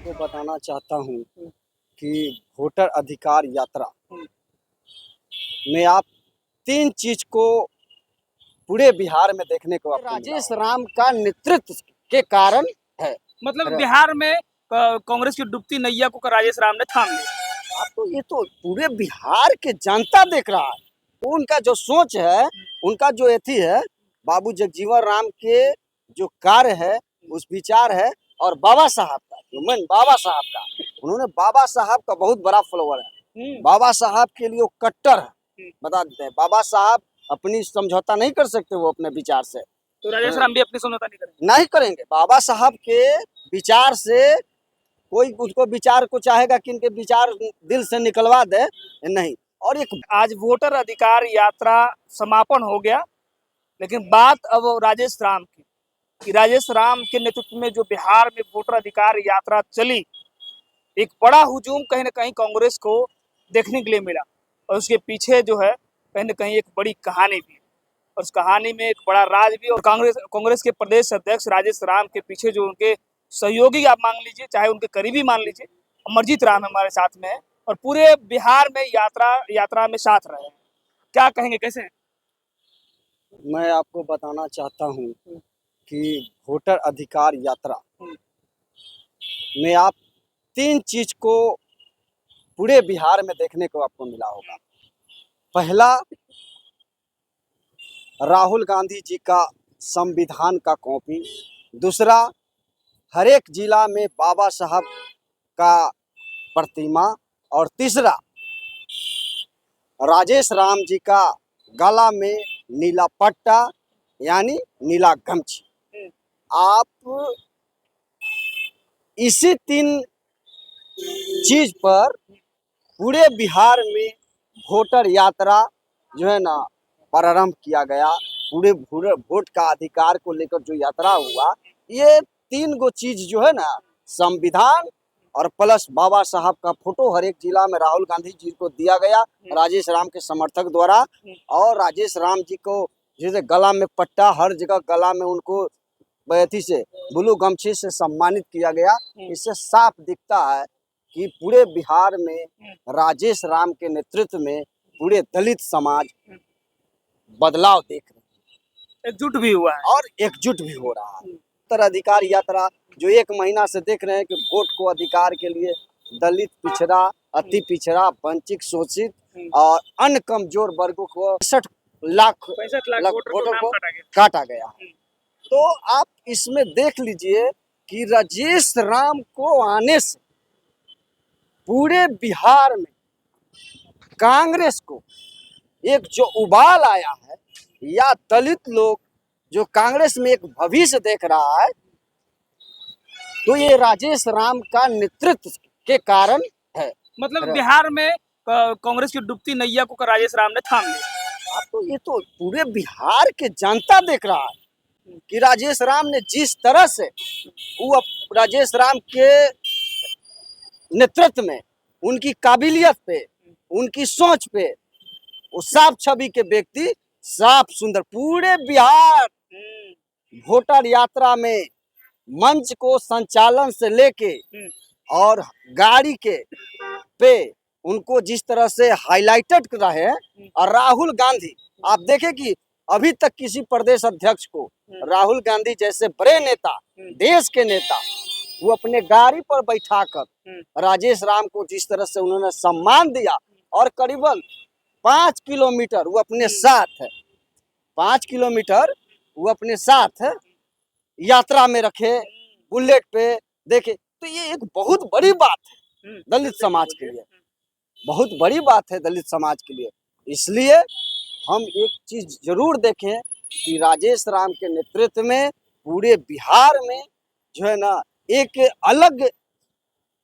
आपको बताना चाहता हूँ कि वोटर अधिकार यात्रा में आप तीन चीज को पूरे बिहार में देखने को आपको राजेश राम का नेतृत्व के कारण है। मतलब बिहार में कांग्रेस की डूबती नैया को राजेश राम ने थाम लिया। आप तो ये तो पूरे बिहार के जनता देख रहा है। उनका जो सोच है, उनका जो एथी है, बाबू जगजीवन राम के जो कार्य है, उस विचार है, और बाबा साहब का बाबा साहब का उन्होंने बाबा साहब का बहुत बड़ा फॉलोवर है। बाबा साहब के लिए वो कट्टर है। बता देते हैं, बाबा साहब अपनी समझौता नहीं कर सकते वो अपने विचार से, तो राजेश राम भी अपनी समझौता नहीं करेंगे। बाबा साहब के विचार से कोई उसको विचार को चाहेगा कि इनके विचार दिल से निकलवा दे, नहीं। और एक आज वोटर अधिकार यात्रा समापन हो गया, लेकिन बात अब राजेश राम की कि राजेश राम के नेतृत्व में जो बिहार में वोटर अधिकार यात्रा चली, एक बड़ा हुजूम कहीं ना कहीं कांग्रेस को देखने के लिए मिला, और उसके पीछे जो है कहीं ना कहीं एक बड़ी कहानी भी, और उस कहानी में एक बड़ा राज भी। और कांग्रेस के प्रदेश अध्यक्ष राजेश राम के पीछे जो उनके सहयोगी आप मान लीजिए, चाहे उनके करीबी मान लीजिए, अमरजीत राम हमारे साथ में है, और पूरे बिहार में यात्रा में साथ रहे हैं। क्या कहेंगे, कैसे हैं? मैं आपको बताना चाहता हूँ कि वोटर अधिकार यात्रा में आप तीन चीज को पूरे बिहार में देखने को आपको मिला होगा। पहला, राहुल गांधी जी का संविधान का कॉपी। दूसरा, हर एक जिला में बाबा साहब का प्रतिमा। और तीसरा, राजेश राम जी का गला में नीला पट्टा यानी नीला गमछी। आप इसी तीन चीज पर पूरे बिहार में वोटर यात्रा जो है ना प्रारंभ किया गया। पूरे वोट का अधिकार को लेकर जो यात्रा हुआ, ये तीन गो चीज जो है ना, संविधान और प्लस बाबा साहब का फोटो हर एक जिला में राहुल गांधी जी को दिया गया राजेश राम के समर्थक द्वारा। और राजेश राम जी को जैसे गला में पट्टा, हर जगह गला में उनको बैथी से ब्लू गमछी से सम्मानित किया गया। इससे साफ दिखता है कि पूरे बिहार में राजेश राम के नेतृत्व में पूरे दलित समाज बदलाव देख रहे हैं, एकजुट भी हुआ है और एकजुट भी हो रहा है। वोटर अधिकार यात्रा जो 1 महीना से देख रहे हैं कि वोट को अधिकार के लिए दलित, पिछड़ा, अति पिछड़ा, वंचित, शोषित और अन्य कमजोर वर्गों को 65 लाख वोटर को काटा गया। तो आप इसमें देख लीजिए कि राजेश राम को आने से पूरे बिहार में कांग्रेस को एक जो उबाल आया है, या दलित लोग जो कांग्रेस में एक भविष्य देख रहा है, तो ये राजेश राम का नेतृत्व के कारण है। मतलब बिहार में कांग्रेस की डूबती नैया को राजेश राम ने थाम लिया। आप तो ये तो पूरे बिहार के जनता देख रहा है कि राजेश राम ने जिस तरह से वो राजेश राम के नेतृत्व में, उनकी काबिलियत पे, उनकी सोच पे, वो साफ छवि के व्यक्ति, साफ सुंदर पूरे बिहार वोटर यात्रा में मंच को संचालन से लेके और गाड़ी के पे उनको जिस तरह से हाईलाइटेड कर रहे हैं। और राहुल गांधी, आप देखें कि अभी तक किसी प्रदेश अध्यक्ष को राहुल गांधी जैसे बड़े नेता, देश के नेता, वो अपने गाड़ी पर बैठाकर राजेश राम को जिस तरह से उन्होंने सम्मान दिया, और करीबन 5 किलोमीटर वो अपने साथ है, 5 किलोमीटर वो अपने साथ यात्रा में रखे, बुलेट पे देखे, तो ये एक बहुत बड़ी बात है दलित समाज के लिए, बहुत बड़ी बात है दलित समाज के लिए। इसलिए हम एक चीज जरूर देखें कि राजेश राम के नेतृत्व में पूरे बिहार में जो है ना एक अलग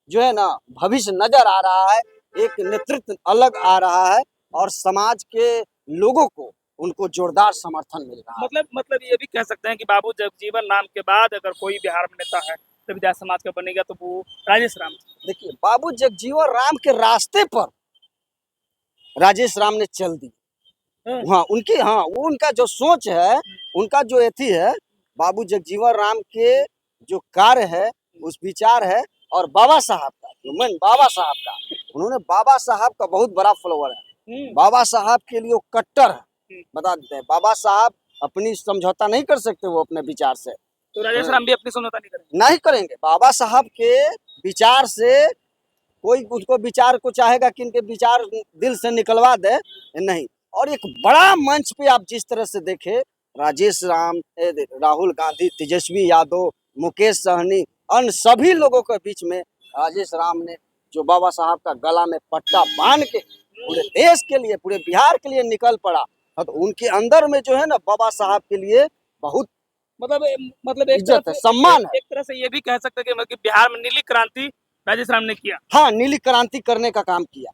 जो है ना भविष्य नजर आ रहा है, एक नेतृत्व अलग आ रहा है, और समाज के लोगों को उनको जोरदार समर्थन मिल रहा है। मतलब ये भी कह सकते हैं कि बाबू जगजीवन राम के बाद अगर कोई बिहार में नेता है रविदास समाज का बनेगा तो वो राजेश राम। देखिए, बाबू जगजीवन राम के रास्ते पर राजेश राम ने चल दी। हाँ, वो उनका जो सोच है, उनका जो एथी है, बाबू जगजीवन राम के जो कार्य है, उस विचार है, और बाबा साहब का, ह्यूमन बाबा साहब का, उन्होंने बाबा साहब का बहुत बड़ा फॉलोअर है। बाबा साहब के लिए वो कट्टर है, बता देते हैं। बाबा साहब अपनी समझौता नहीं कर सकते वो अपने विचार से, तो राजेश राम भी अपनी समझौता नहीं करेंगे। नहीं करेंगे। बाबा साहब के विचार से कोई उसको विचार को चाहेगा कि इनके विचार दिल से निकलवा दे, नहीं। और एक बड़ा मंच पे आप जिस तरह से देखे, राजेश राम, राहुल गांधी, तेजस्वी यादव, मुकेश सहनी, अन्य सभी लोगों के बीच में राजेश राम ने जो बाबा साहब का गला में पट्टा बांध के पूरे देश के लिए, पूरे बिहार के लिए निकल पड़ा, तो उनके अंदर में जो है ना बाबा साहब के लिए बहुत मतलब एक इज्जत तरह है, से सम्मान है। एक तरह से ये भी कह सकते हैं कि बिहार में नीली क्रांति राजेश राम ने किया। हाँ, नीली क्रांति करने का काम किया।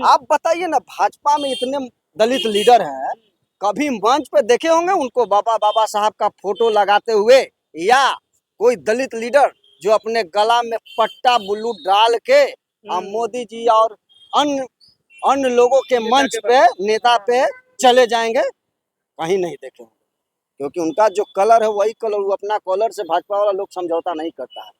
आप बताइए ना, भाजपा में इतने दलित लीडर हैं, कभी मंच पे देखे होंगे उनको बाबा साहब का फोटो लगाते हुए, या कोई दलित लीडर जो अपने गला में पट्टा बुल्लू डाल के मोदी जी और अन्य अन्य लोगों के मंच पे, नेता पे चले जाएंगे? कहीं नहीं देखे होंगे, क्योंकि उनका जो कलर है वही कलर, वो अपना कलर से भाजपा वाला लोग समझौता नहीं करता है।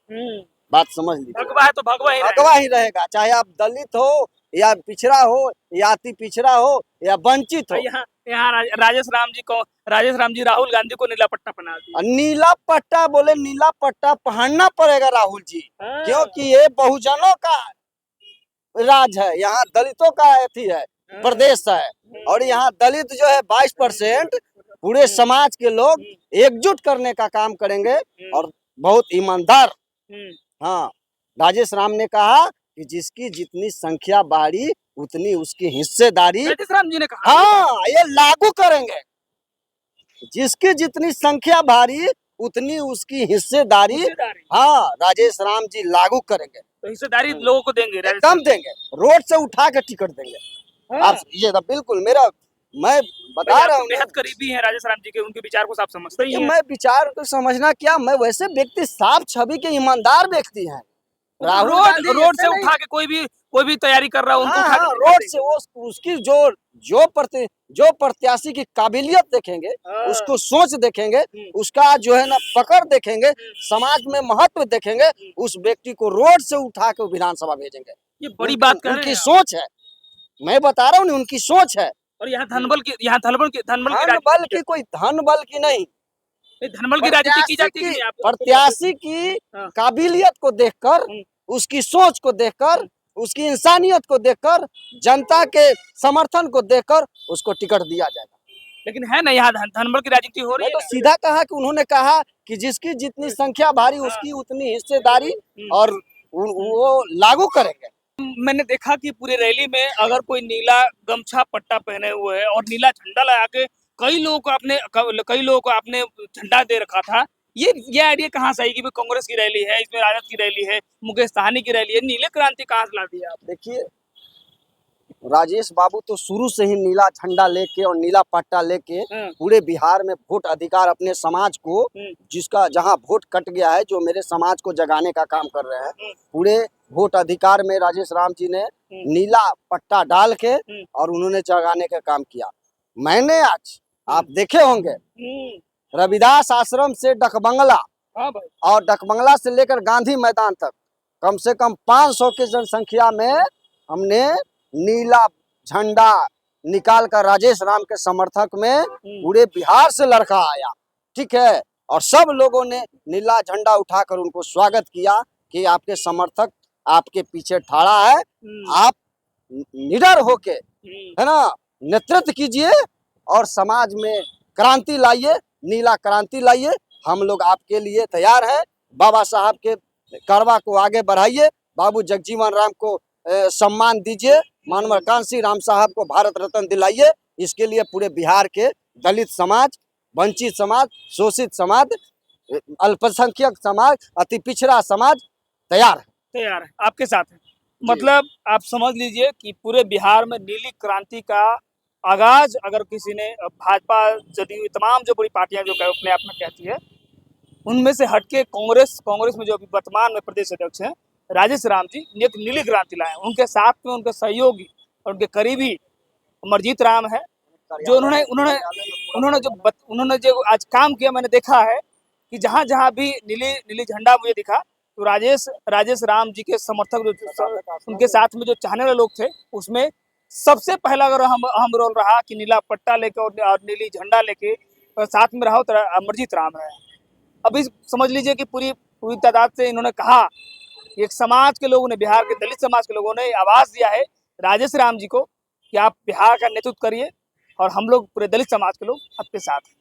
बात समझ लीजिए, भगवा है तो भगवा ही रहेगा, चाहे आप दलित हो या पिछड़ा हो या अति पिछड़ा हो या वंचित हो। यहाँ राजेश राम जी राहुल गांधी को नीला पट्टा पहना दिया। नीला पट्टा बोले, नीला पट्टा पहनना पड़ेगा राहुल जी, क्योंकि ये बहुजनों का राज है, यहाँ दलितों का अथी है, प्रदेश है। और यहाँ दलित जो है 22% पूरे समाज के लोग एकजुट करने का काम करेंगे और बहुत ईमानदार। हाँ, राजेश राम ने कहा कि जिसकी जितनी संख्या बढ़ी उतनी उसकी हिस्सेदारी, राजेश राम जी ने कहा। हाँ, ये लागू करेंगे। जिसकी जितनी संख्या भारी उतनी उसकी हिस्सेदारी, हाँ, राजेश राम जी लागू करेंगे। तो हिस्सेदारी लोगों को देंगे, एकदम देंगे, रोड से उठा के टिकट देंगे। आप ये बिल्कुल मैं बता रहा हूँ, बेहद करीबी है राजेश राम जी के, उनके विचार को साफ समझते ही हैं। मैं विचार को समझना क्या, मैं वैसे व्यक्ति साफ छवि के ईमानदार व्यक्ति हैं। राहुल रोड से उठा के कोई भी तैयारी कर रहा है उनको उठा के रोड से वो उसकी जो प्रत्याशी की काबिलियत देखेंगे, उसको सोच देखेंगे, उसका जो है ना पकड़ देखेंगे, समाज में महत्व देखेंगे, उस व्यक्ति को रोड से उठा के विधानसभा भेजेंगे। ये बड़ी बात कर रहे हैं, उनकी सोच है, मैं बता रहा हूँ, उनकी सोच है। और यहाँ धनबल की कोई धन बल की नहीं, धनबल की राजनीति की जाती है। प्रत्याशी की काबिलियत को देखकर, उसकी सोच को देखकर, उसकी इंसानियत को देखकर, जनता के समर्थन को देखकर उसको टिकट दिया जाएगा। लेकिन है ना, यहाँ धनबल की राजनीति हो रही है। तो सीधा कहा कि उन्होंने कहा कि जिसकी जितनी संख्या भारी उसकी उतनी हिस्सेदारी, और वो लागू करेंगे। मैंने देखा कि पूरे रैली में अगर कोई नीला गमछा पट्टा पहने हुए है और नीला झंडा लगा के कई लोगों को आपने झंडा दे रखा था। ये आइडिया कहाँ से आई कि कांग्रेस की रैली है, इसमें राजद की रैली है, मुकेश सहनी की रैली है, नीले क्रांति कहाँ से ला दिया आप? देखिए, राजेश बाबू तो शुरू से ही नीला झंडा लेके और नीला पट्टा लेके पूरे बिहार में वोट अधिकार अपने समाज को, जिसका जहां वोट कट गया है, जो मेरे समाज को जगाने का काम कर रहे हैं, पूरे वोट अधिकार में राजेश राम जी ने नीला पट्टा डाल के और उन्होंने जगाने का काम किया। मैंने आज आप देखे होंगे रविदास आश्रम से डकबंगला और डकबंगला से लेकर गांधी मैदान तक कम से कम 500 की जनसंख्या में हमने नीला झंडा निकाल कर राजेश राम के समर्थक में पूरे बिहार से लड़का आया, ठीक है, और सब लोगों ने नीला झंडा उठाकर उनको स्वागत किया कि आपके समर्थक आपके पीछे खड़ा है, आप निडर होके, है ना, नेतृत्व कीजिए और समाज में क्रांति लाइए, नीला क्रांति लाइए। हम लोग आपके लिए तैयार हैं। बाबा साहब के कारवा को आगे बढ़ाइए, बाबू जगजीवन राम को सम्मान दीजिए, मानव कांसी राम साहब को भारत रत्न दिलाइए। इसके लिए पूरे बिहार के दलित समाज, वंचित समाज, शोषित समाज, अल्पसंख्यक समाज, अति पिछड़ा समाज तैयार है, आपके साथ है। मतलब आप समझ लीजिए कि पूरे बिहार में नीली क्रांति का आगाज अगर किसी ने, भाजपा, जदयू, तमाम जो बड़ी पार्टियां जो अपने आप में कहती है, उनमें से हटके कांग्रेस में जो अभी वर्तमान में प्रदेश अध्यक्ष हैं राजेश राम जी, एक नीली क्रांति लाए। उनके साथ में उनके सहयोगी और उनके करीबी अमरजीत राम है, जो उन्होंने जो आज काम किया। मैंने देखा है कि जहां भी नीली झंडा मुझे दिखा तो राजेश राम जी के समर्थक जो उनके साथ में जो चाहने वाले लोग थे, उसमें सबसे पहला अगर हम रोल रहा कि नीला पट्टा लेके और नीली झंडा लेके और साथ में रहा तो अमरजीत राम है। अभी समझ लीजिए कि पूरी पूरी तादाद से इन्होंने कहा, एक समाज के लोगों ने, बिहार के दलित समाज के लोगों ने आवाज दिया है राजेश राम जी को कि आप बिहार का नेतृत्व करिए और हम लोग पूरे दलित समाज के लोग आपके साथ हैं।